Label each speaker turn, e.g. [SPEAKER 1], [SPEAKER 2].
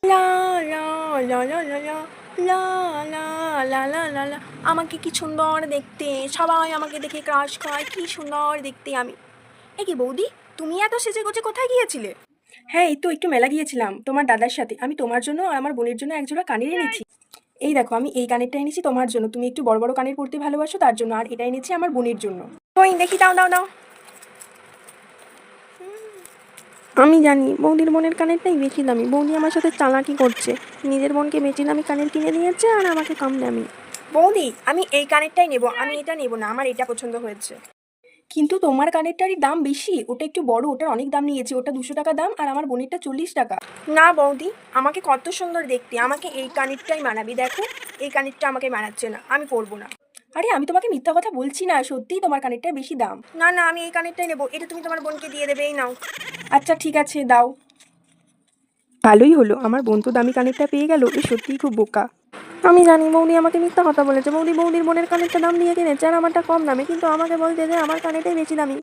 [SPEAKER 1] লা লা লা লা লা লা লা লা লা লা লা লা। আমাকে কি সুন্দর দেখতে, সবাই আমাকে দেখে ক্রাশ খায়, কি সুন্দর দেখতে আমি। এ কি বৌদি, তুমি এত সেজে গুজে কোথায় গিয়েছিলে? হ্যাঁ, এই তো একটু মেলা গিয়েছিলাম তোমার দাদার সাথে। আমি তোমার জন্য আর আমার বোনের জন্য একজোড়া কানের এনেছি। এই দেখো, আমি এই কানেরটা এনেছি তোমার জন্য, তুমি একটু বড় বড় কানের পরতে ভালোবাসো তার জন্য। আর এটা এনেছি আমার বোনের জন্য। ওই দেখি, দাও দাও দাও। আমি জানি বৌদির বোনের কানেরটাই বেশি দামি। বৌদি আমার সাথে চালাকি করছে, নিজের বোনকে বেশি দামি কানের কিনে দিয়েছে আর আমাকে কম দামি। বৌদি, আমি এই কানেরটাই নেব, আমি এটা নেব না, আমার এটা পছন্দ হয়েছে। কিন্তু তোমার কানেরটারই দাম বেশি, ওটা একটু বড়, ওটার অনেক দাম নিয়েছে, ওটা 200 টাকা দাম আর আমার বোনেরটা 40 টাকা। না বৌদি, আমাকে কত সুন্দর দেখতে, আমাকে এই কানেরটাই মানাবি। দেখো, এই কানেরটা আমাকে মানাচ্ছে না, আমি পরবো না। আরে আমি তোমাকে মিথ্যা কথা বলছি না, সত্যিই তোমার কানেরটাই বেশি দাম। না না, আমি এই কানেরটাই নেবো, এটা তুমি তোমার বোনকে দিয়ে দেবে, এই নাও। আচ্ছা ঠিক আছে, দাও। ভালোই হলো, আমার বোন তো দামি কানেরটা পেয়ে গেল, এ সত্যিই খুব বোকা। আমি জানি বৌদি আমাকে মিথ্যা কথা বলেছে। বৌদির বোনের কানেরটা দাম দিয়ে কিনেছে আর আমারটা কম দামে, কিন্তু আমাকে বলছে যে আমার কানেরটাই বেশি দামি।